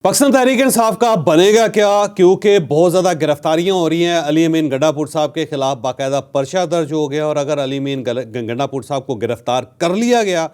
पाकिस्तान तहरीक इंसाफ का बनेगा क्या, क्योंकि बहुत ज़्यादा गिरफ्तारियां हो रही हैं। अली अमीन गंडापुर साहब के खिलाफ बाकायदा पर्चा दर्ज हो गया और अगर अली अमीन गंडापुर साहब को गिरफ्तार कर लिया गया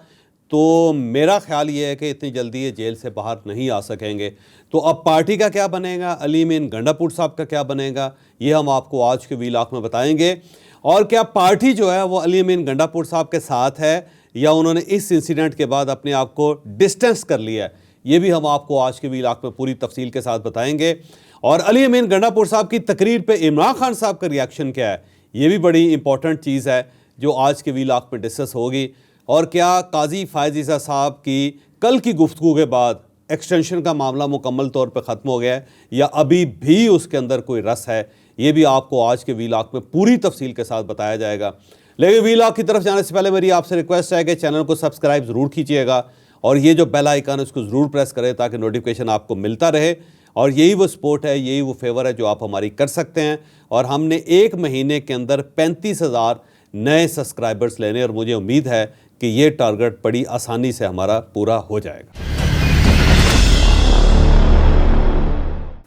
तो मेरा ख्याल ये है कि इतनी जल्दी ये जेल से बाहर नहीं आ सकेंगे। तो अब पार्टी का क्या बनेगा, अली अमीन गंडापुर साहब का क्या बनेगा, ये हम आपको आज के वीलॉग में बताएंगे। और क्या पार्टी जो है वो अली अमीन गंडापुर साहब के साथ है या उन्होंने इस इंसिडेंट के बाद अपने आप को डिस्टेंस कर लिया है, ये भी हम आपको आज के वीलॉग में पूरी तफसील के साथ बताएंगे। और अली अमीन गंडापुर साहब की तकरीर पे इमरान खान साहब का रिएक्शन क्या है, ये भी बड़ी इंपॉर्टेंट चीज़ है जो आज के वीलॉग में डिस्कस होगी। और क्या काजी फायज़ ईसा साहब की कल की गुफ्तगू के बाद एक्सटेंशन का मामला मुकम्मल तौर पर ख़त्म हो गया है या अभी भी उसके अंदर कोई रस है, ये भी आपको आज के वीलॉग में पूरी तफसील के साथ बताया जाएगा। लेकिन वीलॉग की तरफ जाने से पहले मेरी आपसे रिक्वेस्ट है कि चैनल को सब्सक्राइब ज़रूर कीजिएगा और ये जो बेल आइकन है उसको ज़रूर प्रेस करें ताकि नोटिफिकेशन आपको मिलता रहे। और यही वो सपोर्ट है, यही वो फेवर है जो आप हमारी कर सकते हैं। और हमने एक महीने के अंदर 35,000 नए सब्सक्राइबर्स लेने और मुझे उम्मीद है कि ये टारगेट बड़ी आसानी से हमारा पूरा हो जाएगा।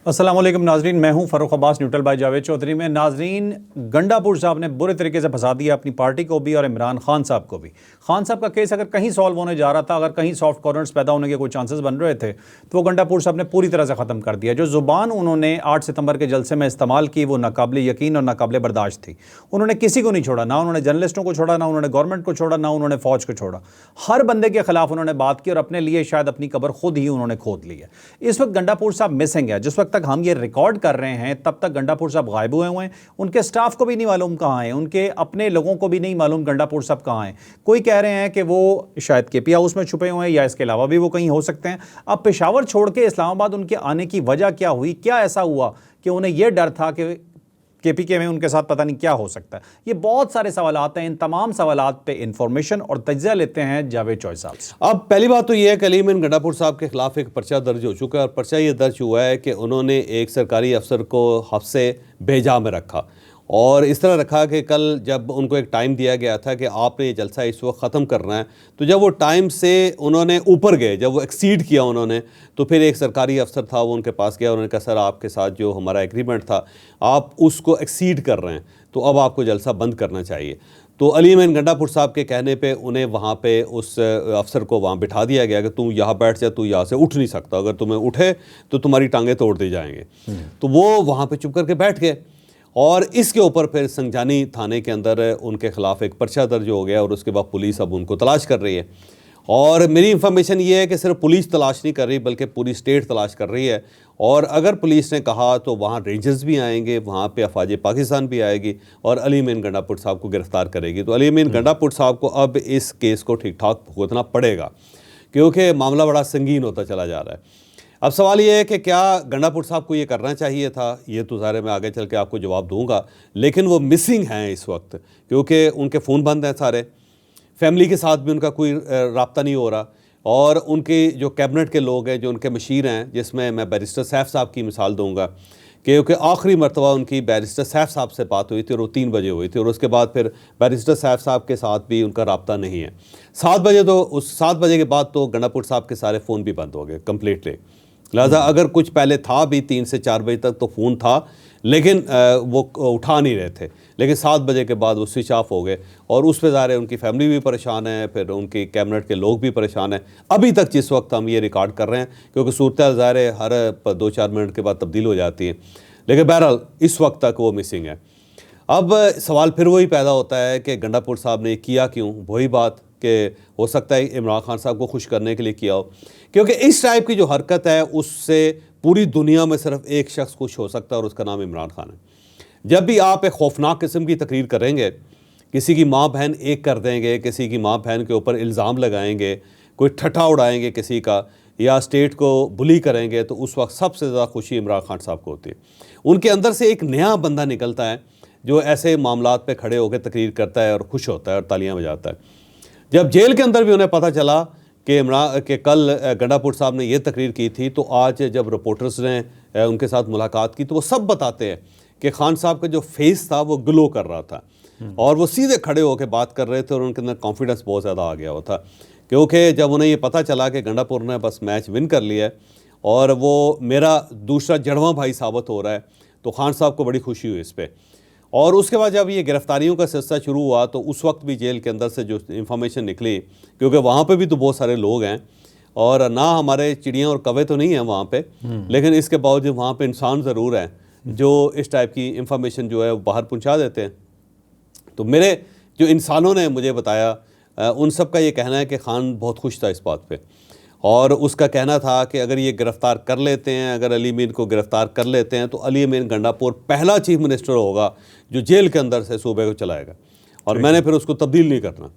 अस्सलाम वालेकुम नाजरीन, मैं हूं फ़ारूक अब्बास न्यूट्रल बाय जावेद चौधरी में। नाजरीन, गंडापुर साहब ने बुरे तरीके से फंसा दिया अपनी पार्टी को भी और इमरान खान साहब को भी। खान साहब का केस अगर कहीं सॉल्व होने जा रहा था, अगर कहीं सॉफ्ट कॉर्नर्स पैदा होने के कोई चांसेस बन रहे थे, तो वो गंडापुर साहब ने पूरी तरह से ख़त्म कर दिया। जो ज़ुबान उन्होंने 8 सितंबर के जलसे में इस्तेमाल की वो नाकाबिले यकीन और नाकाबिले बर्दाश्त थी। उन्होंने किसी को नहीं छोड़ा, ना उन्होंने जर्नलिस्टों को छोड़ा, ना उन्होंने गवर्नमेंट को छोड़ा, ना उन्होंने फ़ौज को छोड़ा। हर बंदे के खिलाफ उन्होंने बात की और अपने लिए शायद अपनी कब्र खुद ही उन्होंने खोद ली है। इस वक्त गंडापुर साहब मिसिंग है। जिस वक्त तक हम ये रिकॉर्ड कर रहे हैं तब तक गंडापुर साहब गायब हुए हैं। उनके स्टाफ को भी नहीं मालूम कहां हैं, उनके अपने लोगों को भी नहीं मालूम गंडापुर साहब कहां हैं। कोई कह रहे हैं कि वो शायद केपी हाउस में छुपे हुए हैं या इसके अलावा भी वो कहीं हो सकते हैं। अब पेशावर छोड़ के इस्लामाबाद उनके आने की वजह क्या हुई, क्या ऐसा हुआ कि उन्हें यह डर था कि केपीके में उनके साथ पता नहीं क्या हो सकता है। ये बहुत सारे सवालात हैं। इन तमाम सवालात पे इंफॉर्मेशन और तज्ज़िया लेते हैं जावेद चौधरी साहब से। अब पहली बात तो ये है कि अली अमीन गंडापुर साहब के खिलाफ एक पर्चा दर्ज हो चुका है और पर्चा ये दर्ज हुआ है कि उन्होंने एक सरकारी अफसर को हफ्स से बेजा में रखा और इस तरह रखा कि कल जब उनको एक टाइम दिया गया था कि आपने ये जलसा इस वक्त ख़त्म करना है, तो जब वो टाइम से उन्होंने ऊपर गए, जब वो एक्सीड किया उन्होंने, तो फिर एक सरकारी अफसर था वो उनके पास गया। उन्होंने कहा सर आपके साथ जो हमारा एग्रीमेंट था आप उसको एक्सीड कर रहे हैं, तो अब आपको जलसा बंद करना चाहिए। तो अली अमीन गंडापुर साहब के कहने पे उन्हें वहाँ पे उस अफसर को वहाँ बिठा दिया गया कि तू यहाँ बैठ जा, तू यहाँ से उठ नहीं सकता, अगर तुम्हें उठे तो तुम्हारी टांगें तोड़ दी जाएंगे। तो वो वहाँ पे चुप करके बैठ गए और इसके ऊपर फिर संजानी थाने के अंदर उनके खिलाफ एक पर्चा दर्ज हो गया और उसके बाद पुलिस अब उनको तलाश कर रही है। और मेरी इंफॉर्मेशन ये है कि सिर्फ पुलिस तलाश नहीं कर रही बल्कि पूरी स्टेट तलाश कर रही है। और अगर पुलिस ने कहा तो वहाँ रेंजर्स भी आएंगे, वहाँ पे अफवाज पाकिस्तान भी आएगी और अली अमीन गंडापुर साहब को गिरफ़्तार करेगी। तो अली अमीन गंडापुर साहब को अब इस केस को ठीक ठाक भुगतना पड़ेगा क्योंकि मामला बड़ा संगीन होता चला जा रहा है। अब सवाल ये है कि क्या गंडापुर साहब को ये करना चाहिए था, ये तो सारे मैं आगे चल के आपको जवाब दूंगा, लेकिन वो मिसिंग हैं इस वक्त क्योंकि उनके फ़ोन बंद हैं सारे, फैमिली के साथ भी उनका कोई राब्ता नहीं हो रहा और उनके जो कैबिनेट के लोग हैं, जो उनके मशीर हैं, जिसमें मैं बैरिस्टर सैफ साहब की मिसाल दूंगा क्योंकि आखिरी मरतबा उनकी बैरिस्टर सैफ साहब से बात हुई थी और वो 3 बजे हुई थी और उसके बाद फिर बैरिस्टर सैफ साहब के साथ भी उनका राब्ता नहीं है। 7 बजे तो उस 7 बजे के बाद तो गंडापुर साहब के सारे फ़ोन भी बंद हो गए कम्प्लीटली। लिहाजा अगर कुछ पहले था भी 3 से 4 बजे तक तो फ़ोन था लेकिन वो उठा नहीं रहे थे, लेकिन 7 बजे के बाद वो स्विच ऑफ हो गए और उस पर ज़ाहिर है उनकी फैमिली भी परेशान है, फिर उनकी कैबिनेट के लोग भी परेशान हैं अभी तक जिस वक्त हम ये रिकॉर्ड कर रहे हैं, क्योंकि सूरत ज़ाहिर है हर 2-4 मिनट के बाद तब्दील हो जाती है। लेकिन बहरहाल इस वक्त तक वो मिसिंग है। अब सवाल फिर वही पैदा होता है कि गंडापुर साहब ने किया क्यों, वही बात कि हो सकता है इमरान खान साहब को खुश करने के लिए किया हो, क्योंकि इस टाइप की जो हरकत है उससे पूरी दुनिया में सिर्फ एक शख्स खुश हो सकता है और उसका नाम इमरान खान है। जब भी आप एक खौफनाक किस्म की तकरीर करेंगे, किसी की माँ बहन एक कर देंगे, किसी की माँ बहन के ऊपर इल्ज़ाम लगाएंगे, कोई ठट्ठा उड़ाएंगे किसी का या स्टेट को बुली करेंगे, तो उस वक्त सबसे ज़्यादा खुशी इमरान खान साहब को होती है। उनके अंदर से एक नया बंदा निकलता है जो ऐसे मामलात पे खड़े होकर तकरीर करता है और खुश होता है और तालियां बजाता है। जब जेल के अंदर भी उन्हें पता चला कि कल गंडापुर साहब ने ये तकरीर की थी, तो आज जब रिपोर्टर्स ने उनके साथ मुलाकात की तो वो सब बताते हैं कि खान साहब का जो फेस था वो ग्लो कर रहा था और वो सीधे खड़े होकर बात कर रहे थे और उनके अंदर कॉन्फिडेंस बहुत ज़्यादा आ गया हुआ था, क्योंकि जब उन्हें ये पता चला कि गंडापुर ने बस मैच विन कर लिया है और वो मेरा दूसरा जड़वां भाई साबित हो रहा है। तो खान साहब को बड़ी खुशी हुई इस पर। और उसके बाद जब ये गिरफ्तारियों का सिलसिला शुरू हुआ तो उस वक्त भी जेल के अंदर से जो इन्फॉर्मेशन निकली, क्योंकि वहाँ पे भी तो बहुत सारे लोग हैं और ना हमारे चिड़ियाँ और कौवे तो नहीं हैं वहाँ पे, लेकिन इसके बावजूद वहाँ पे इंसान ज़रूर हैं जो इस टाइप की इन्फॉर्मेशन जो है वो बाहर पहुँचा देते हैं। तो मेरे जो इंसानों ने मुझे बताया उन सब का ये कहना है कि खान बहुत खुश था इस बात पे, और उसका कहना था कि अगर ये गिरफ़्तार कर लेते हैं, अगर अली अमीन को गिरफ़्तार कर लेते हैं तो अली अमीन गंडापुर पहला चीफ मिनिस्टर होगा जो जेल के अंदर से सूबे को चलाएगा, और मैंने फिर उसको तब्दील नहीं करना।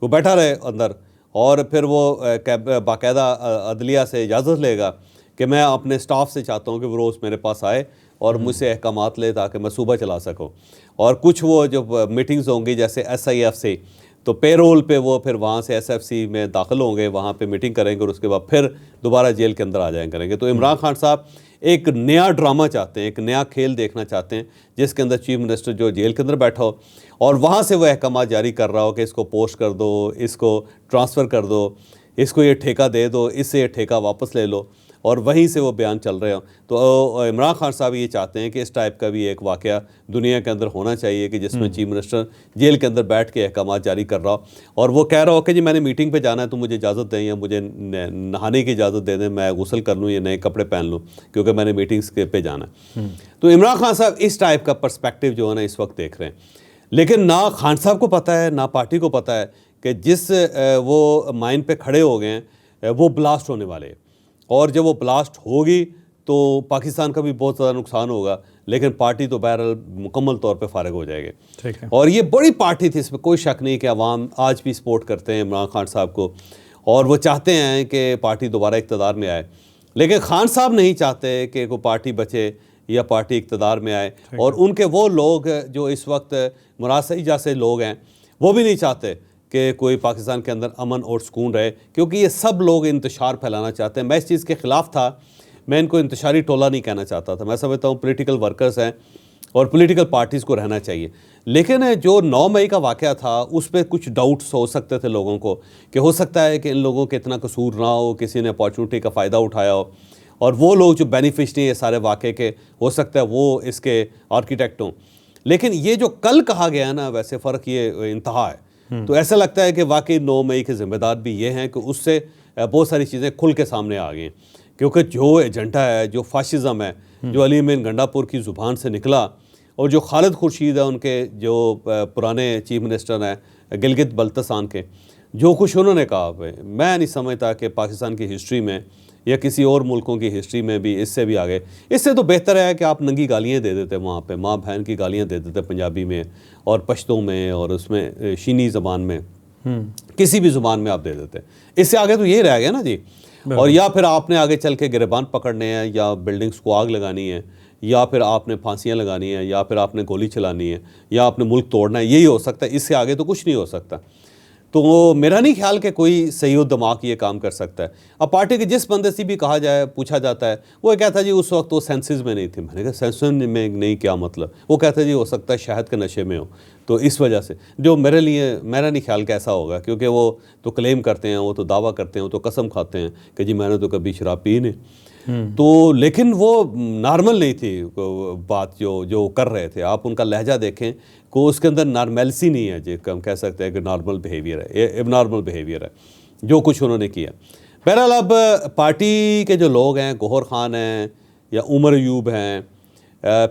वो बैठा रहे अंदर और फिर वो बाकायदा अदलिया से इजाज़त लेगा कि मैं अपने स्टाफ से चाहता हूँ कि वो रोज़ मेरे पास आए और मुझसे अहकामात ले ताकि मैं सूबा चला सकूँ। और कुछ वो जो मीटिंग्स होंगी जैसे SIF से, तो पेरोल पे वो फिर वहाँ से SFC में दाखिल होंगे, वहाँ पे मीटिंग करेंगे और उसके बाद फिर दोबारा जेल के अंदर आ जाएँ करेंगे। तो इमरान खान साहब एक नया ड्रामा चाहते हैं, एक नया खेल देखना चाहते हैं जिसके अंदर चीफ मिनिस्टर जो जेल के अंदर बैठा हो और वहाँ से वो अहकामात जारी कर रहा हो कि इसको पोस्ट कर दो, इसको ट्रांसफ़र कर दो, इसको ये ठेका दे दो, इससे ये ठेका वापस ले लो, और वहीं से वो बयान चल रहे हो। तो इमरान खान साहब ये चाहते हैं कि इस टाइप का भी एक वाक़या दुनिया के अंदर होना चाहिए कि जिसमें चीफ मिनिस्टर जेल के अंदर बैठ के अहकामात जारी कर रहा हो और वो कह रहा हो कि जी मैंने मीटिंग पे जाना है तो मुझे इजाज़त दें या मुझे नहाने की इजाज़त दे दें, मैं गुस्ल कर लूँ या नए कपड़े पहन लूँ क्योंकि मैंने मीटिंग्स पे जाना है। तो इमरान खान साहब इस टाइप का पर्सपेक्टिव जो है ना इस वक्त देख रहे हैं, लेकिन ना खान साहब को पता है ना पार्टी को पता है कि जिस वो माइन पे खड़े हो गए हैं वो ब्लास्ट होने वाले हैं, और जब वो ब्लास्ट होगी तो पाकिस्तान का भी बहुत ज़्यादा नुकसान होगा, लेकिन पार्टी तो बहरहाल मुकम्मल तौर पे फारिग हो जाएगी। ठीक है। और ये बड़ी पार्टी थी, इसमें कोई शक नहीं कि अवाम आज भी सपोर्ट करते हैं इमरान खान साहब को और वो चाहते हैं कि पार्टी दोबारा इक़्तिदार में आए, लेकिन खान साहब नहीं चाहते कि कोई पार्टी बचे या पार्टी इक़्तिदार में आए, और उनके वो लोग जो इस वक्त मुराद सईद जैसे लोग हैं वो भी नहीं चाहते कि कोई पाकिस्तान के अंदर अमन और सुकून रहे, क्योंकि ये सब लोग इंतशार फैलाना चाहते हैं। मैं इस चीज़ के ख़िलाफ़ था, मैं इनको इंतशारी टोला नहीं कहना चाहता था, मैं समझता हूँ पॉलिटिकल वर्कर्स हैं और पॉलिटिकल पार्टीज़ को रहना चाहिए। लेकिन जो 9 मई का वाक़या था उस पर कुछ डाउट्स हो सकते थे लोगों को कि हो सकता है कि इन लोगों के इतना कसूर ना हो, किसी ने अपॉर्चुनिटी का फ़ायदा उठाया हो, और वो लोग जो बेनिफिशरी है सारे वाक़े के हो सकता है वो इसके आर्किटेक्ट हों। लेकिन ये जो कल कहा गया ना, वैसे फ़र्क ये इंतहा है। तो ऐसा लगता है कि वाकई 9 मई के ज़िम्मेदार भी ये हैं कि उससे बहुत सारी चीज़ें खुल के सामने आ गई, क्योंकि जो एजेंडा है, जो फाशिज़म है, जो अली अमीन गंडापुर की ज़ुबान से निकला, और जो खालिद खुर्शीद है उनके जो पुराने चीफ मिनिस्टर हैं गिलगित बल्तिस्तान के, जो कुछ उन्होंने कहा, मैं नहीं समझता कि पाकिस्तान की हिस्ट्री में या किसी और मुल्कों की हिस्ट्री में भी इससे भी आगे। इससे तो बेहतर है कि आप नंगी गालियाँ दे देते वहाँ पे, माँ बहन की गालियाँ दे देते पंजाबी में और पश्तो में और उसमें शीनी ज़बान में, किसी भी ज़ुबान में आप दे देते। इससे आगे तो ये रह गया ना जी। और या फिर आपने आगे चल के गिरबान पकड़ने हैं, या बिल्डिंग्स को आग लगानी है, या फिर आपने फांसियाँ लगानी है, या फिर आपने गोली चलानी है, या आपने मुल्क तोड़ना है, यही हो सकता है। इससे आगे तो कुछ नहीं हो सकता। तो मेरा नहीं ख्याल कि कोई सही दिमाग ये काम कर सकता है। अब पार्टी के जिस बंदे से भी कहा जाए, पूछा जाता है, वो कहता है जी उस वक्त वो सेंसेस में नहीं थी। मैंने कहा सेंसेस में नहीं, क्या मतलब? वो कहता है जी हो सकता है शहद के नशे में हो, तो इस वजह से। जो मेरे लिए, मेरा नहीं ख्याल कैसा होगा, क्योंकि वो तो क्लेम करते हैं, वो तो दावा करते हैं, वो तो कसम खाते हैं कि जी मैंने तो कभी शराब पी नहीं। तो लेकिन वो नॉर्मल नहीं थी बात जो कर रहे थे। आप उनका लहजा देखें को उसके अंदर नॉर्मलसी नहीं है, जो हम कह सकते हैं कि नॉर्मल बिहेवियर है, एबनॉर्मल बिहेवियर है जो कुछ उन्होंने किया। बहरहाल अब पार्टी के जो लोग हैं, गौहर खान हैं या उमर अयूब हैं,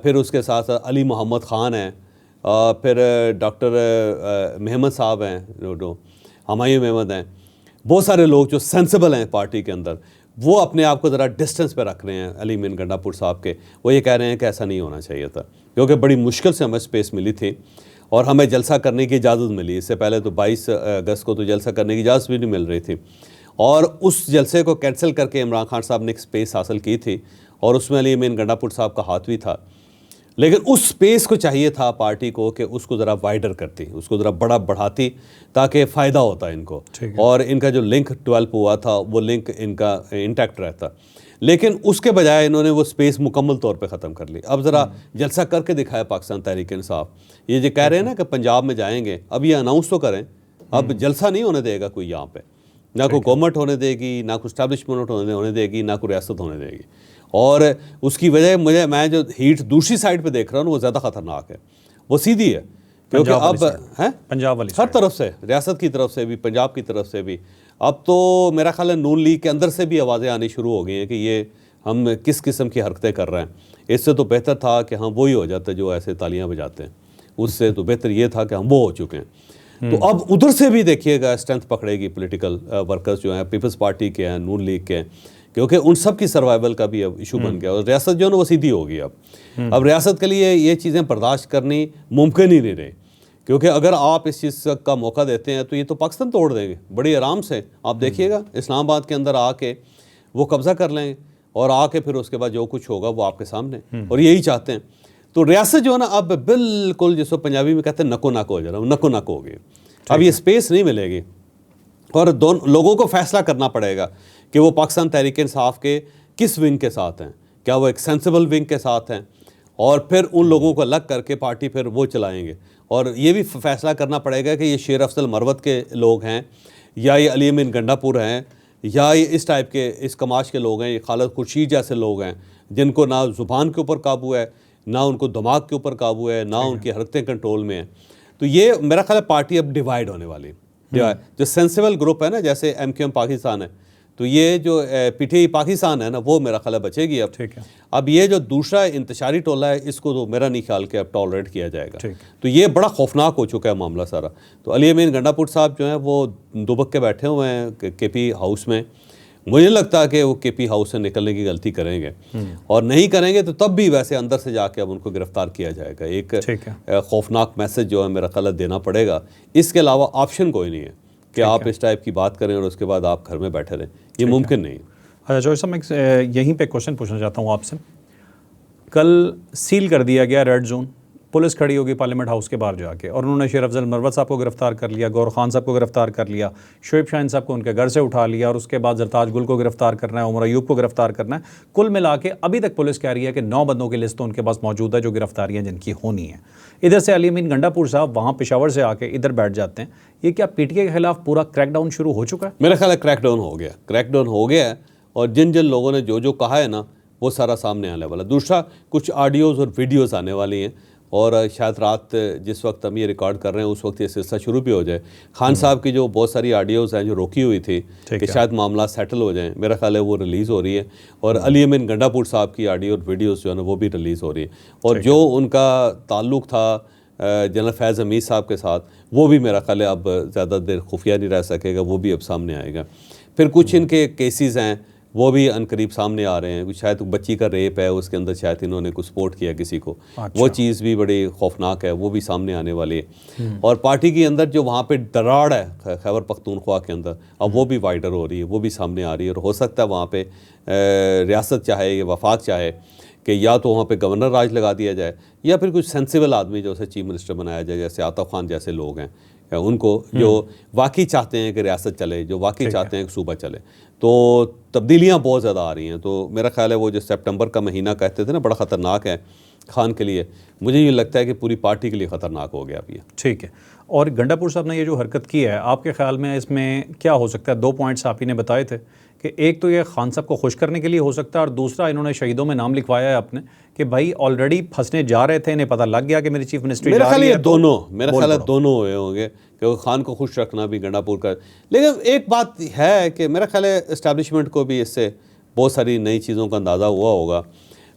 फिर उसके साथ साथ अली मोहम्मद ख़ान हैं, फिर डॉक्टर महमद साहब हैं, जो हमायूं महमद हैं, बहुत सारे लोग जो सेंसिबल हैं पार्टी के अंदर, वो अपने आप को ज़रा डिस्टेंस पे रख रहे हैं अली अमीन गंडापुर साहब के। वो ये कह रहे हैं कि ऐसा नहीं होना चाहिए था, क्योंकि बड़ी मुश्किल से हमें स्पेस मिली थी और हमें जलसा करने की इजाज़त मिली। इससे पहले तो 22 अगस्त को तो जलसा करने की इजाज़त भी नहीं मिल रही थी, और उस जलसे को कैंसिल करके इमरान खान साहब ने एक स्पेस हासिल की थी, और उसमें अली अमीन गंडापुर साहब का हाथ भी था। लेकिन उस स्पेस को चाहिए था पार्टी को कि उसको ज़रा वाइडर करती, उसको ज़रा बड़ा बढ़ाती, ताकि फ़ायदा होता इनको, और इनका जो लिंक 12 हुआ था वो लिंक इनका इंटैक्ट रहता। लेकिन उसके बजाय इन्होंने वो स्पेस मुकम्मल तौर पे ख़त्म कर ली। अब ज़रा जलसा करके दिखाया पाकिस्तान तहरीक इंसाफ। ये जो कह रहे हैं ना कि पंजाब में जाएंगे, अब ये अनाउंस तो करें, अब जलसा नहीं होने देगा कोई यहाँ पे। ना कोई गवर्नमेंट होने देगी, ना कोई स्टैब्लिशमेंट होने देगी, ना कोई रियासत होने देगी। और उसकी वजह मैं जो हीट दूसरी साइड पे देख रहा हूँ वो ज़्यादा ख़तरनाक है, वो सीधी है, क्योंकि अब है पंजाब वाली हर तरफ से, रियासत की तरफ से भी, पंजाब की तरफ से भी। अब तो मेरा ख्याल है नून लीग के अंदर से भी आवाज़ें आनी शुरू हो गई हैं कि ये हम किस किस्म की हरकतें कर रहे हैं। इससे तो बेहतर था कि हम वही हो जाते जो ऐसे तालियां बजाते हैं, उससे तो बेहतर ये था कि हम वो हो चुके हैं। तो अब उधर से भी देखिएगा स्ट्रेंथ पकड़ेगी पॉलिटिकल वर्कर्स जो हैं, पीपल्स पार्टी के हैं, नून लीग के हैं, क्योंकि उन सब की सर्वाइवल का भी अब इशू बन गया और रियासत जो है ना वो सीधी होगी। अब रियासत के लिए ये चीज़ें बर्दाश्त करनी मुमकिन ही नहीं रही, क्योंकि अगर आप इस चीज़ का मौका देते हैं तो ये तो पाकिस्तान तोड़ देंगे बड़ी आराम से। आप देखिएगा इस्लामाबाद के अंदर आके वो कब्ज़ा कर लेंगे और आके फिर उसके बाद जो कुछ होगा वो आपके सामने, और यही चाहते हैं। तो रियासत जो है ना अब बिल्कुल जिसको पंजाबी में कहते हैं नको नाको हो जाना, नको नाको हो गई। अब ये स्पेस नहीं मिलेगी और दोनों लोगों को फैसला करना पड़ेगा कि वो पाकिस्तान तहरीक इंसाफ के किस विंग के साथ हैं, क्या वो एक सेंसिबल विंग के साथ हैं, और फिर उन लोगों को अलग करके पार्टी फिर वो चलाएंगे। और ये भी फैसला करना पड़ेगा कि ये शेर अफजल मरवत के लोग हैं, या ये अली अमीन गंडापुर हैं, या ये इस टाइप के इस कमाश के लोग हैं, ये खालिद खुर्शीद जैसे लोग हैं जिनको ना ज़ुबान के ऊपर काबू है, ना उनको दिमाग के ऊपर काबू है, ना उनकी हरकतें कंट्रोल में हैं। तो ये मेरा ख्याल है पार्टी अब डिवाइड होने वाली है। जो सेंसिबल ग्रुप है ना, जैसे MQM पाकिस्तान है, तो ये जो PTI पाकिस्तान है ना, वो मेरा ख्याल है बचेगी अब। ठीक है। अब ये जो दूसरा इंतशारी टोला है, इसको तो मेरा नहीं ख्याल कि अब टॉलरेट किया जाएगा। तो ये बड़ा खौफनाक हो चुका है मामला सारा। तो अली अमीन गंडापुर साहब जो हैं वो दुबक के बैठे हुए हैं KP हाउस में। मुझे लगता है कि वो KP हाउस से निकलने की गलती करेंगे, और नहीं करेंगे तो तब भी वैसे अंदर से जाके अब उनको गिरफ्तार किया जाएगा। एक खौफनाक मैसेज जो है मेरा ख्याल देना पड़ेगा। इसके अलावा ऑप्शन कोई नहीं है कि आप इस टाइप की बात करें और उसके बाद आप घर में बैठे रहें, ये मुमकिन नहीं है। अच्छा जॉय साहब, मैं यहीं पे क्वेश्चन पूछना चाहता हूँ आपसे। कल सील कर दिया गया रेड जोन, पुलिस खड़ी होगी पार्लियामेंट हाउस के बाहर जाके, और उन्होंने शेर अफजल मरवत साहब को गिरफ्तार कर लिया, गौर खान साहब को गिरफ्तार कर लिया, शोएब शाहीन साहब को उनके घर से उठा लिया, और उसके बाद जरताज गुल को गिरफ्तार करना है, उमर अयूब को गिरफ्तार करना है। कुल मिला के अभी तक पुलिस कह रही है कि 9 बंदों की लिस्ट तो उनके पास मौजूद है जो गिरफ्तारियाँ जिनकी होनी है। इधर से अली अमीन गंडापुर साहब वहाँ पेशावर से आके इधर बैठ जाते हैं। ये क्या PTI के खिलाफ पूरा क्रैकडाउन शुरू हो चुका है? मेरा ख्याल है क्रैकडाउन हो गया है, और जिन जिन लोगों ने जो कहा है ना वो सारा सामने आने वाला। दूसरा, कुछ ऑडियोज़ और वीडियोज़ आने वाली हैं, और शायद रात जिस वक्त हम ये रिकॉर्ड कर रहे हैं उस वक्त ये सिलसिला शुरू भी हो जाए। खान साहब की जो बहुत सारी ऑडियोज़ हैं जो रोकी हुई थी कि शायद मामला सेटल हो जाए, मेरा ख्याल है वो रिलीज़ हो रही है। और अली अमीन गंडापुर साहब की ऑडियो और वीडियोज़ जो है ना वो भी रिलीज़ हो रही है। और जो उनका ताल्लुक़ था जनरल फैज़ हमीद साहब के साथ, वो भी मेरा ख्याल है अब ज़्यादा देर खुफिया नहीं रह सकेगा, वो भी अब सामने आएगा। फिर कुछ इनके केसेस हैं वो भी अनकरीब सामने आ रहे हैं। शायद बच्ची का रेप है, उसके अंदर शायद इन्होंने कुछ सपोर्ट किया किसी को। अच्छा। वो चीज़ भी बड़ी खौफनाक है, वो भी सामने आने वाली है। और पार्टी के अंदर जो वहाँ पे दराड़ है खैबर पख्तूनख्वा के अंदर, अब वो भी वाइडर हो रही है, वो भी सामने आ रही है। और हो सकता है वहाँ पे रियासत चाहे या वफाक चाहे कि या तो वहाँ पे गवर्नर राज लगा दिया जाए, या फिर कुछ सेंसिबल आदमी जो उसे चीफ मिनिस्टर बनाया जाए, जैसे आतफ खान जैसे लोग हैं, उनको जो वाकई चाहते हैं कि रियासत चले, जो वाकई चाहते हैं कि सूबा चले। तो तब्दीलियाँ बहुत ज़्यादा आ रही हैं। तो मेरा ख्याल है वो जो सितंबर का महीना कहते थे ना बड़ा ख़तरनाक है खान के लिए, मुझे ये लगता है कि पूरी पार्टी के लिए ख़तरनाक हो गया अब ये। ठीक है। और गंडापुर साहब ने ये जो हरकत की है, आपके ख्याल में इसमें क्या हो सकता है? 2 पॉइंट्स आप ही ने बताए थे कि एक तो ये खान साहब को खुश करने के लिए हो सकता है, और दूसरा इन्होंने शहीदों में नाम लिखवाया है अपने कि भाई ऑलरेडी फंसने जा रहे थे, इन्हें पता लग गया कि मेरी चीफ मिनिस्ट्री मेरा ख्याल है दोनों हुए होंगे कि खान को खुश रखना भी गंडापुर का। लेकिन एक बात है कि मेरा ख्याल है इस्टेब्लिशमेंट को भी इससे बहुत सारी नई चीज़ों का अंदाज़ा हुआ होगा।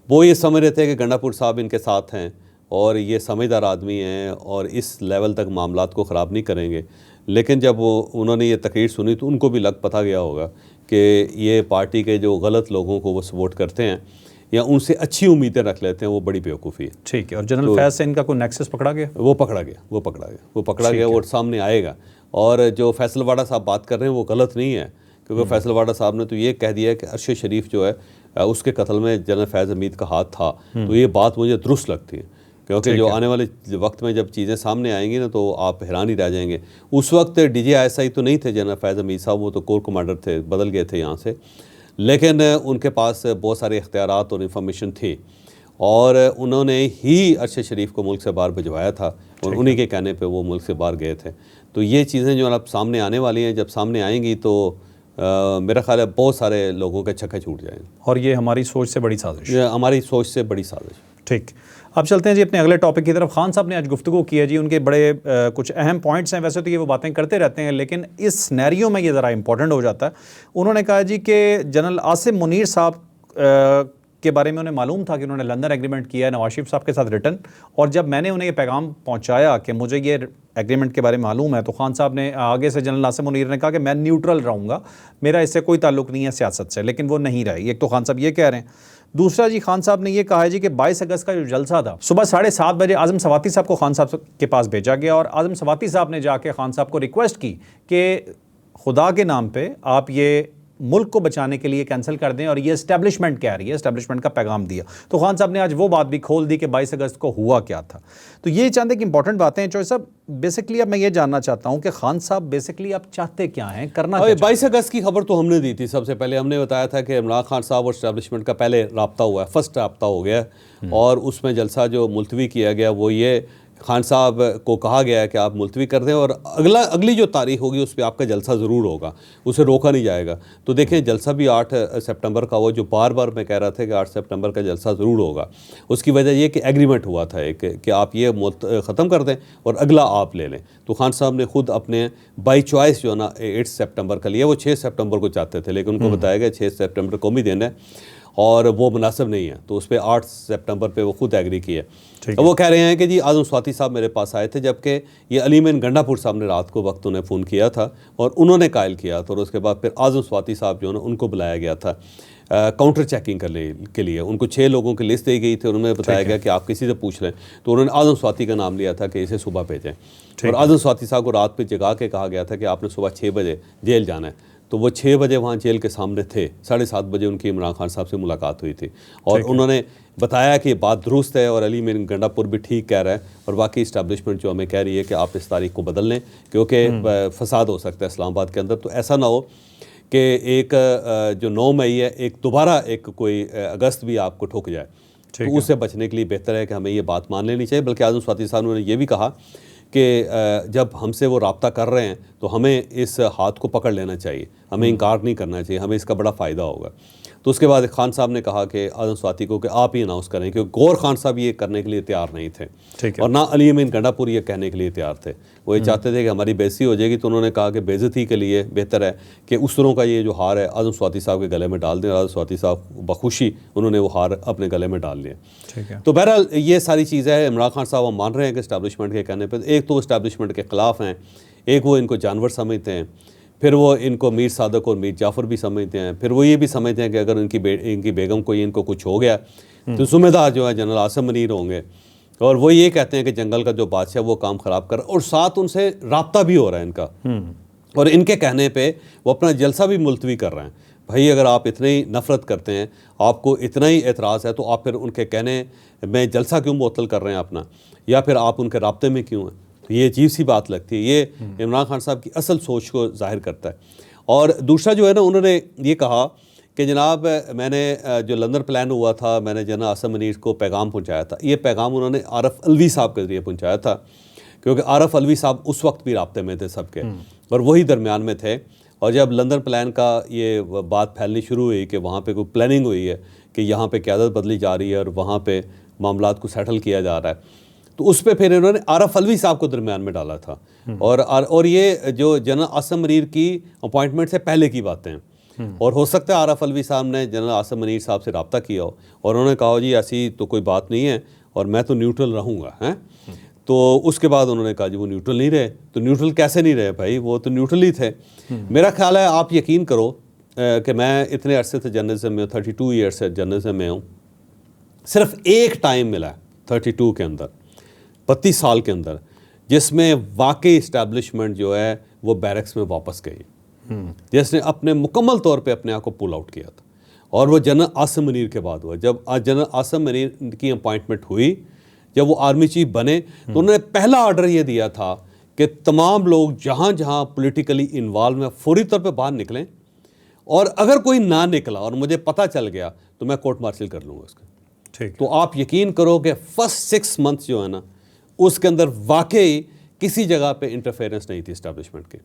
वो ये समझ रहे थे कि गंडापुर साहब इनके साथ हैं और ये समझदार आदमी हैं और इस लेवल तक मामलात को ख़राब नहीं करेंगे। लेकिन जब उन्होंने ये तकरीर सुनी तो उनको भी लग पता गया होगा कि ये पार्टी के जो गलत लोगों को वो सपोर्ट करते हैं या उनसे अच्छी उम्मीदें रख लेते हैं, वो बड़ी बेवकूफ़ी है। ठीक है। और जनरल फैज़ से इनका कोई नेक्सस पकड़ा गया? वो पकड़ा गया और सामने आएगा। और जो फैसलवाड़ा साहब बात कर रहे हैं वो गलत नहीं है, क्योंकि फैसलवाड़ा साहब ने तो ये कह दिया कि अरशद शरीफ जो है उसके कत्ल में जनरल फैज़ हमीद का हाथ था। तो ये बात मुझे दुरुस्त लगती है, क्योंकि जो आने वाले वक्त में जब चीज़ें सामने आएंगी ना तो आप हैरान ही रह जाएंगे। उस वक्त DGISI तो नहीं थे जनरल फैज़ हमीद साहब, वो तो कोर कमांडर थे, बदल गए थे यहाँ से, लेकिन उनके पास बहुत सारे इख्तियारात और इन्फॉर्मेशन थी और उन्होंने ही अरशद शरीफ को मुल्क से बाहर भिजवाया था और उन्हीं के कहने पे वो मुल्क से बाहर गए थे। तो ये चीज़ें जो अब सामने आने वाली हैं, जब सामने आएंगी तो मेरा ख्याल है बहुत सारे लोगों के छक्के छूट जाएंगे। और ये हमारी सोच से बड़ी साजिश। ये हमारी सोच से बड़ी साजिश। ठीक, अब चलते हैं जी अपने अगले टॉपिक की तरफ। खान साहब ने आज गुफ्तगू की है जी, उनके बड़े कुछ अहम पॉइंट्स हैं। वैसे तो ये वो बातें करते रहते हैं, लेकिन इस सिनेरियो में ये ज़रा इंपॉर्टेंट हो जाता है। उन्होंने कहा जी कि जनरल आसिम मुनीर साहब के बारे में उन्हें मालूम था कि उन्होंने लंदन एग्रीमेंट किया है नवाज शरीफ साहब के साथ रिटर्न, और जब मैंने उन्हें ये पैगाम पहुंचाया कि मुझे ये एग्रीमेंट के बारे में मालूम है, तो खान साहब ने आगे से जनरल आसिम मुनीर ने कहा कि मैं न्यूट्रल रहूँगा, मेरा इससे कोई ताल्लुक नहीं है सियासत से। लेकिन वो नहीं रहे। एक तो खान साहब ये कह रहे हैं। दूसरा जी, खान साहब ने ये कहा है जी कि 22 अगस्त का जो जलसा था सुबह 7:30 बजे आज़म सवाती साहब को खान साहब के पास भेजा गया, और आज़म सवाती साहब ने जाके खान साहब को रिक्वेस्ट की कि खुदा के नाम पे आप ये मुल्क को बचाने के लिए कैंसिल कर दें, और ये एस्टैब्लिशमेंट कह रही है, एस्टैब्लिशमेंट का पैगाम दिया। तो खान साहब ने आज वो बात भी खोल दी कि 22 अगस्त को हुआ क्या था। तो ये चंद एक इंपॉर्टेंट बातें हैं चौधरी साहब। बेसिकली अब मैं ये जानना चाहता हूं कि खान साहब बेसिकली आप चाहते क्या हैं, करना क्या? 22 अगस्त की खबर तो हमने दी थी। सबसे पहले हमने बताया था कि इमरान खान साहब और एस्टैब्लिशमेंट का पहले रब्ता हुआ है, फर्स्ट रब्ता हो गया, और उसमें जलसा जो मुलतवी किया गया वो ये खान साहब को कहा गया है कि आप मुलतवी कर दें, और अगली जो तारीख होगी उस पर आपका जलसा ज़रूर होगा, उसे रोका नहीं जाएगा। तो देखें, जलसा भी 8 सितंबर का हुआ, जो बार बार मैं कह रहा था कि 8 सितंबर का जलसा ज़रूर होगा। उसकी वजह यह कि एग्रीमेंट हुआ था एक कि आप ये ख़त्म कर दें और अगला आप ले लें। तो खान साहब ने खुद अपने बाई चॉइस जो है ना 8 सितंबर का लिया। वो 6 सितंबर को चाहते थे, लेकिन उनको बताया गया 6 सितंबर को भी देना है और वो मुनासिब नहीं है, तो उस पर 8 सितंबर पे वो खुद एग्री किए। तो वो कह रहे हैं कि जी आज़म स्वाति साहब मेरे पास आए थे, जबकि ये अली मेन गंडापुर साहब ने रात को वक्त उन्हें फ़ोन किया था और उन्होंने कायल किया था, और उसके बाद फिर आज़म स्वाति साहब जो है ना उनको बुलाया गया था काउंटर चेकिंग के लिए। उनको 6 लोगों की लिस्ट दी गई थी, उन्होंने बताया गया कि आप किसी से पूछ लें, तो उन्होंने आज़म स्वाति का नाम लिया था कि इसे सुबह भेजें, और आज़म स्वाति साहब को रात पर जगा के कहा गया था कि आपने सुबह 6 बजे जेल जाना है। तो वो 6 बजे वहाँ जेल के सामने थे। 7:30 बजे उनकी इमरान खान साहब से मुलाकात हुई थी, और उन्होंने बताया कि बात दुरुस्त है और अली मेन गंडापुर भी ठीक कह रहा है, और बाकी इस्टेब्लिशमेंट जो हमें कह रही है कि आप इस तारीख को बदल लें क्योंकि फसाद हो सकता है इस्लामाबाद के अंदर। तो ऐसा ना हो कि एक जो 9 मई है एक दोबारा एक कोई अगस्त भी आपको ठुक जाए। तो उससे बचने के लिए बेहतर है कि हमें ये बात मान लेनी चाहिए। बल्कि आज़म स्वाति साहब ने ये भी कहा कि जब हमसे वो रब्ता कर रहे हैं तो हमें इस हाथ को पकड़ लेना चाहिए, हमें इनकार नहीं करना चाहिए, हमें इसका बड़ा फ़ायदा होगा। तो उसके बाद खान साहब ने कहा कि आज़म स्वाति को कि आप ही अनाउंस करें, क्योंकि गौर खान साहब ये करने के लिए तैयार नहीं थे, और ना अली अमीन गंडापुर ये कहने के लिए तैयार थे। वो ये चाहते थे कि हमारी बेइज्जती हो जाएगी, तो उन्होंने कहा कि बेइज्जती के लिए बेहतर है कि उस तरह का ये जो हार है आज़म स्वाति साहब के गले में डाल दें, और आज़म स्वाति साहब बखुशी उन्होंने वो हार अपने गले में डाल लिया। तो बहरहाल ये सारी चीज़ें हैं। इमरान खान साहब हम मान रहे हैं कि इस्टेब्लिशमेंट के कहने पर, एक तो इस्टेब्लिशमेंट के ख़िलाफ़ हैं, एक वो इनको जानवर समझते हैं, फिर वो इनको मीर सादक और मीर जाफ़र भी समझते हैं, फिर वो ये भी समझते हैं कि अगर इनकी बेगम को इनको कुछ हो गया तो ज़िम्मेदार जो है जनरल आसिम मुनीर होंगे, और वो ये कहते हैं कि जंगल का जो बादशाह वो काम ख़राब कर, और साथ उनसे रब्ता भी हो रहा है इनका, और इनके कहने पे वो अपना जलसा भी मुलतवी कर रहे हैं। भाई अगर आप इतनी ही नफ़रत करते हैं, आपको इतना ही एतराज़ है, तो आप फिर उनके कहने में जलसा क्यों मुअत्तल कर रहे हैं अपना, या फिर आप उनके रब्ते में क्यों हैं? तो ये अजीब सी बात लगती है। ये इमरान खान साहब की असल सोच को जाहिर करता है। और दूसरा जो है ना, उन्होंने ये कहा कि जनाब मैंने जो लंदन प्लान हुआ था, मैंने जनरल आसिम मुनीर को पैगाम पहुँचाया था। ये पैगाम उन्होंने आरफ अलवी साहब के ज़रिए पहुँचाया था, क्योंकि आरफ अलवी साहब उस वक्त भी राब्ते में थे सबके, और वही दरमियान में थे। और जब लंदन प्लान का ये बात फैलनी शुरू हुई कि वहाँ पे कोई प्लानिंग हुई है कि यहाँ पे क़यादत बदली जा रही है और वहाँ पे मामलात को सेटल किया जा रहा है, तो उस पर फिर इन्होंने आरफ अलवी साहब को दरमियान में डाला था। और ये जो जनरल आसिम मुनीर की अपॉइंटमेंट से पहले की बातें हैं, और हो सकता है आरफ अलवी साहब ने जनरल आसिम मुनीर साहब से रब्ता किया हो और उन्होंने कहा जी ऐसी तो कोई बात नहीं है और मैं तो न्यूट्रल रहूँगा, हैं। तो उसके बाद उन्होंने कहा जी वो न्यूट्रल नहीं रहे। तो न्यूट्रल कैसे नहीं रहे भाई, वो तो न्यूट्रल ही थे। मेरा ख्याल है, आप यकीन करो कि मैं इतने अरसे से जर्नलिज्म में 32 ईयर्स से जर्नलिज्म में हूँ, सिर्फ एक टाइम मिला है 32 के अंदर, 32 साल के अंदर, जिसमें वाकई इस्टेब्लिशमेंट जो है वो बैरक्स में वापस गई, जिसने अपने मुकम्मल तौर पे अपने आप को पुल आउट किया था। और वो जनरल आसिम मुनीर के बाद हुआ। जब जनरल आसिम मुनीर की अपॉइंटमेंट हुई, जब वो आर्मी चीफ बने, तो उन्होंने पहला ऑर्डर ये दिया था कि तमाम लोग जहाँ जहाँ पॉलिटिकली इन्वॉल्व हैं फौरी तौर पे बाहर निकलें, और अगर कोई ना निकला और मुझे पता चल गया तो मैं कोर्ट मार्शल कर लूँगा उसका। ठीक। तो आप यकीन करो कि फर्स्ट 6 मंथ्स जो है ना, उसके अंदर वाकई किसी जगह पे इंटरफेरेंस नहीं थी इस्टेब्लिशमेंट की,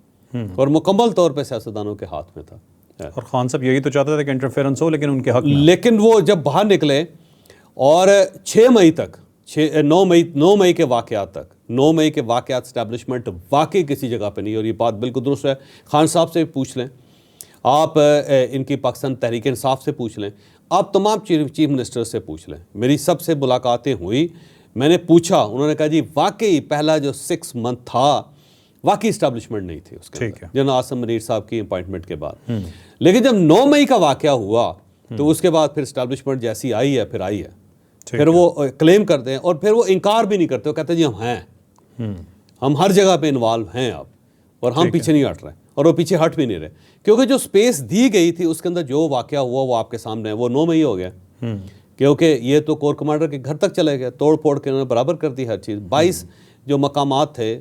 और मुकम्मल तौर पे सियासतदानों के हाथ में था। और खान साहब यही तो चाहते थे कि इंटरफेरेंस हो, लेकिन उनके हक में। लेकिन वो जब बाहर निकले और 6 मई तक 9 मई के वाक़यात तक 9 मई के वाक़यात इस्टेब्लिशमेंट वाकई किसी जगह पे नहीं, और ये बात बिल्कुल दुरुस्त है। खान साहब से पूछ लें आप, इनकी पाकिस्तान तहरीक इंसाफ से पूछ लें आप, तमाम चीफ मिनिस्टर से पूछ लें। मेरी सबसे मुलाकातें हुई, मैंने पूछा, उन्होंने कहा जी वाकई पहला जो 6 मंथ था वाकई इस्टेब्लिशमेंट नहीं थी उसके अंदर, जनरल आसिम मुनीर साहब की अपॉइंटमेंट के बाद। लेकिन जब 9 मई का वाक़या हुआ तो उसके बाद फिर इस्टेब्लिशमेंट जैसी आई है फिर आई है। फिर वो क्लेम करते हैं और फिर वो इनकार भी नहीं करते, वो कहते हैं जी हम हैं, हम हर जगह पे इन्वॉल्व हैं अब, और हम पीछे नहीं हट रहे, और वो पीछे हट भी नहीं रहे, क्योंकि जो स्पेस दी गई थी उसके अंदर जो वाक़या हुआ वो आपके सामने है। वो 9 मई हो गया, क्योंकि ये तो कोर कमांडर के घर तक चले गए, तोड़ फोड़ के उन्होंने बराबर कर दी हर चीज़। 22 जो मकामात थे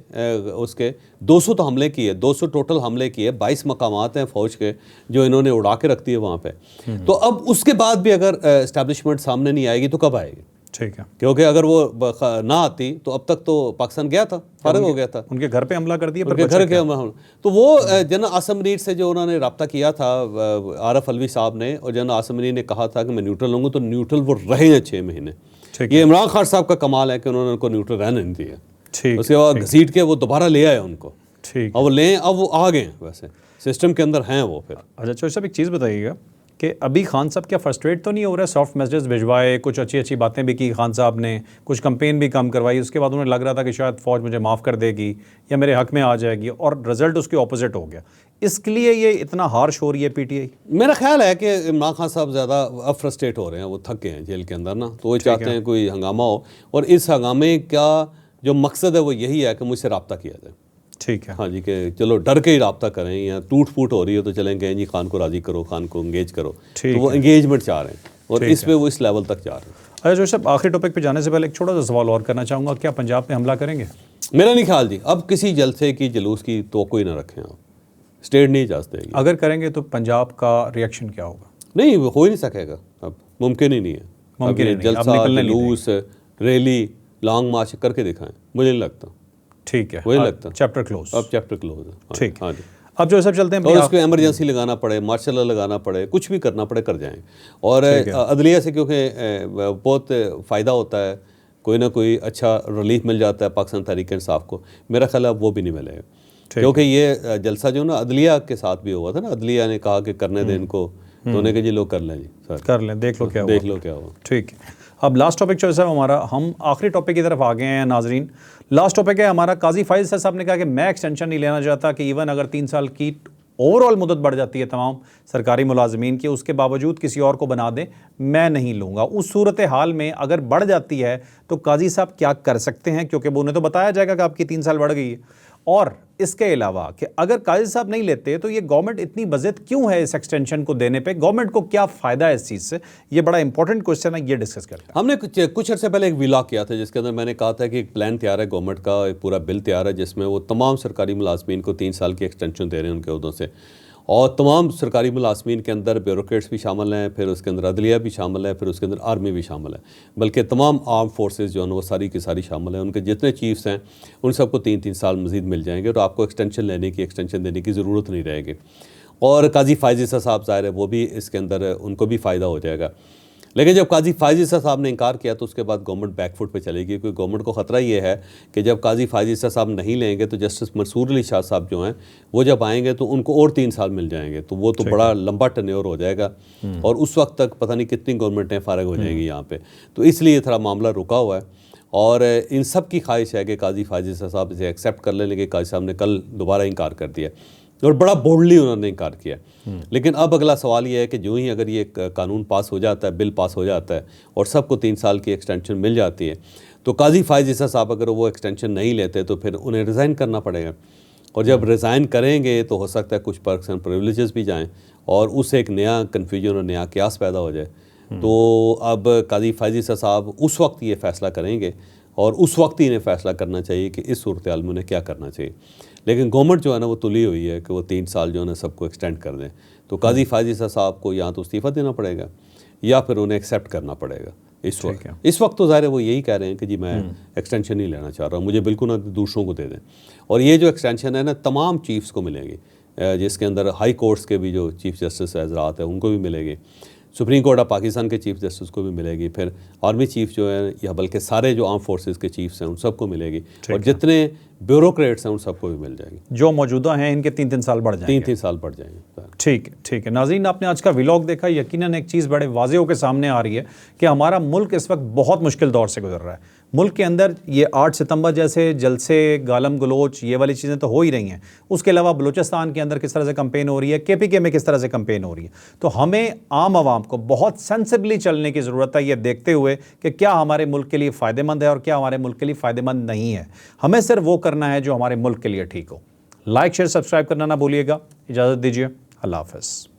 उसके 200 तो हमले किए, 200 टोटल हमले किए, 22 मकामात हैं फ़ौज के जो इन्होंने उड़ा के रख दिए वहाँ पे। तो अब उसके बाद भी अगर इस्टेब्लिशमेंट सामने नहीं आएगी तो कब आएगी? ठीक है, क्योंकि अगर वो ना आती तो अब तक तो पाकिस्तान गया था, फारिग हो गया था। उनके घर पे हमला कर दिया, उनके घर के तो वो जनरल आसिम मुनीर से जो उन्होंने रब्ता किया था आरफ अलवी साहब ने, और जनरल आसिम मुनीर ने कहा था कि मैं न्यूट्रल लूँगा, तो न्यूट्रल वो रहे हैं 6 महीने। ये इमरान खान साहब का कमाल है कि उन्होंने उनको न्यूट्रल रहने नहीं दिया। उसके बाद घसीट के वो दोबारा ले आए उनको, ठीक, अब वो लें, अब वो आ गए, वैसे सिस्टम के अंदर हैं वो फिर। अच्छा चौधरी साहब, एक चीज़ बताइएगा कि अभी खान साहब क्या फ्रस्ट्रेट तो नहीं हो रहा है? सॉफ्ट मैसेजेस भिजवाए, कुछ अच्छी अच्छी बातें भी की खान साहब ने, कुछ कंपेन भी कम करवाई, उसके बाद उन्हें लग रहा था कि शायद फ़ौज मुझे माफ़ कर देगी या मेरे हक में आ जाएगी, और रिजल्ट उसके ऑपोजिट हो गया। इसके लिए ये इतना हार्श हो रही है पीटीआई? मेरा ख्याल है कि इमरान खान साहब ज़्यादा अब फ्रस्ट्रेट हो रहे हैं, वो थक गए हैं जेल के अंदर ना, तो वो चाहते हैं कोई हंगामा हो, और इस हंगामे का जो मकसद है वो यही है कि मुझसे रब्ता किया जाए। ठीक है, हाँ जी, कि चलो डर के ही रब्ता करें, या टूट फूट हो रही हो तो चलें गए जी खान को राज़ी करो, खान को इंगेज करो, तो वो इंगेजमेंट चाह रहे हैं, और इस पे वो इस लेवल तक जा रहे हैं। अच्छा जो साहब, आखिरी टॉपिक पे जाने से पहले एक छोटा सा सवाल और करना चाहूँगा, क्या पंजाब में हमला करेंगे? मेरा नहीं ख्याल जी, अब किसी जलसे की जुलूस की तो कोई ना रखें आप, स्टेट नहीं चाहते। अगर करेंगे तो पंजाब का रिएक्शन क्या होगा? नहीं, हो ही नहीं सकेगा, अब मुमकिन ही नहीं है। मुमकिन नहीं, जलसा, जुलूस, रैली, लॉन्ग मार्च करके दिखाएं, मुझे नहीं लगता। ठीक है, वही लगता, चैप्टर क्लोज, अब चैप्टर क्लोज है। ठीक, हाँ जी। अब जो सब चलते हैं, और उसको एमरजेंसी लगाना पड़े, मार्शल लॉ लगाना पड़े, कुछ भी करना पड़े, कर जाएं। और अदलिया से क्योंकि बहुत फ़ायदा होता है, कोई ना कोई अच्छा रिलीफ मिल जाता है पाकिस्तान तहरीक इंसाफ को, मेरा ख्याल है वो भी नहीं मिलेगा, क्योंकि ये जलसा जो ना अदलिया के साथ भी हुआ था ना, अदलिया ने कहा कि करने दें इनको, तो उन्होंने कहा जी लोग कर लें जी सर, कर लें, देख लो क्या हुआ, देख लो क्या हुआ। ठीक है, अब लास्ट टॉपिक जो है हमारा, हम आखिरी टॉपिक की तरफ आ गए हैं नाजरीन। लास्ट टॉपिक है हमारा, काजी फाइज साहब ने कहा कि मैं एक्सटेंशन नहीं लेना चाहता, कि इवन अगर 3 साल की ओवरऑल मुद्दत बढ़ जाती है तमाम सरकारी मुलाजमीन की, उसके बावजूद किसी और को बना दें, मैं नहीं लूँगा। उस सूरत हाल में अगर बढ़ जाती है तो काजी साहब क्या कर सकते हैं? क्योंकि वो उन्हें तो बताया जाएगा कि आपकी 3 साल बढ़ गई है। और इसके अलावा कि अगर काजी साहब नहीं लेते तो ये गवर्नमेंट इतनी बजट क्यों है इस एक्सटेंशन को देने पे? गवर्नमेंट को क्या फ़ायदा है इस चीज़ से? ये बड़ा इंपॉर्टेंट क्वेश्चन है, ये डिस्कस करते हैं। हमने कुछ अर्से पहले एक व्लॉग किया था जिसके अंदर मैंने कहा था कि एक प्लान तैयार है गवर्नमेंट का, एक पूरा बिल तैयार है जिसमें वो तमाम सरकारी मुलाजमीन को 3 साल की एक्सटेंशन दे रहे हैं उनके उहदों से, और तमाम सरकारी मुलाजमीन के अंदर ब्यूरोक्रेट्स भी शामिल हैं, फिर उसके अंदर अदलिया भी शामिल है, फिर उसके अंदर आर्मी भी शामिल है, बल्कि तमाम आर्म फोर्सेस जो हैं वो सारी की सारी शामिल हैं। उनके जितने चीफ्स हैं उन सबको 3-3 साल मज़ीद मिल जाएंगे, और आपको एक्सटेंशन देने की ज़रूरत नहीं रहेगी। और काजी फायज़ साहब ज़ाहिर है वो भी इसके अंदर, उनको भी फ़ायदा हो जाएगा। लेकिन जब काजी फायज़ साहब ने इनकार किया तो उसके बाद गवर्नमेंट बैकफुट पे चलेगी, क्योंकि गवर्नमेंट को ख़तरा ये है कि जब काजी फायज़ साहब नहीं लेंगे तो जस्टिस मंसूर अली शाह साहब जो हैं वो जब आएंगे तो उनको और 3 साल मिल जाएंगे, तो वो तो बड़ा लंबा टर्न्योर हो जाएगा, और उस वक्त तक पता नहीं कितनी गवर्नमेंटें फ़ारिग हो जाएंगी यहाँ पर। तो इसलिए थोड़ा मामला रुका हुआ है, और इन सब की ख्वाहिश है कि काजी फायज़ साहब इसे एक्सेप्ट कर लें, लेकिन काजी साहब ने कल दोबारा इनकार कर दिया, और बड़ा बोल्डली उन्होंने इनकार किया। लेकिन अब अगला सवाल ये है कि जो ही अगर ये कानून पास हो जाता है, बिल पास हो जाता है, और सबको 3 साल की एक्सटेंशन मिल जाती है, तो काजी फायज़ साहब अगर वो एक्सटेंशन नहीं लेते तो फिर उन्हें रिज़ाइन करना पड़ेगा, और जब रिज़ाइन करेंगे तो हो सकता है कुछ पर्क्स एंड प्रिविलेजेस भी जाएँ, और उससे एक नया कन्फ्यूजन और नया क्यास पैदा हो जाए। तो अब काजी फायज़ साहब उस वक्त ये फ़ैसला करेंगे, और उस वक्त ही इन्हें फ़ैसला करना चाहिए कि इस सूरत हाल में उन्हें क्या करना चाहिए। लेकिन गवर्नमेंट जो है ना वो तुली हुई है कि वो 3 साल जो है ना सबको एक्सटेंड कर दें, तो काजी फायज़ साहब को या तो इस्तीफ़ा देना पड़ेगा या फिर उन्हें एक्सेप्ट करना पड़ेगा इस वक्त। इस वक्त तो ज़ाहिर है वो यही कह रहे हैं कि जी मैं एक्सटेंशन नहीं लेना चाह रहा हूँ, मुझे बिल्कुल ना दूसरों को दे दें। और ये जो एक्सटेंशन है ना तमाम चीफ्स को मिलेगी, जिसके अंदर हाई कोर्ट्स के भी जो चीफ जस्टिस हजरात हैं उनको भी मिलेगी, सुप्रीम कोर्ट ऑफ पाकिस्तान के चीफ जस्टिस को भी मिलेगी, फिर आर्मी चीफ जो है या बल्कि सारे जो आर्म फोर्सेस के चीफ्स हैं उन सबको मिलेगी, और जितने ब्यूरोक्रेट्स हैं उन सबको भी मिल जाएगी। जो मौजूदा हैं इनके 3-3 साल बढ़ जाएंगे। 3-3 साल बढ़ जाएंगे। ठीक है नाज़रीन, आपने आज का व्लॉग देखा। यकीनन एक चीज़ बड़े वाज़े होकर सामने आ रही है कि हमारा मुल्क इस वक्त बहुत मुश्किल दौर से गुजर रहा है। मुल्क के अंदर ये 8 सितंबर जैसे जलसे, गालम गलोच, ये वाली चीज़ें तो हो ही रही हैं। उसके अलावा बलूचिस्तान के अंदर किस तरह से कैंपेन हो रही है, KPK में किस तरह से कैंपेन हो रही है। तो हमें आम आवाम को बहुत सेंसिबली चलने की ज़रूरत है, ये देखते हुए कि क्या हमारे मुल्क के लिए फ़ायदेमंद है और क्या हमारे मुल्क के लिए फ़ायदेमंद नहीं है। हमें सिर्फ वो करना है जो हमारे मुल्क के लिए ठीक हो। लाइक शेयर सब्सक्राइब करना ना भूलिएगा। इजाज़त दीजिए, अल्लाह हाफ़िज़।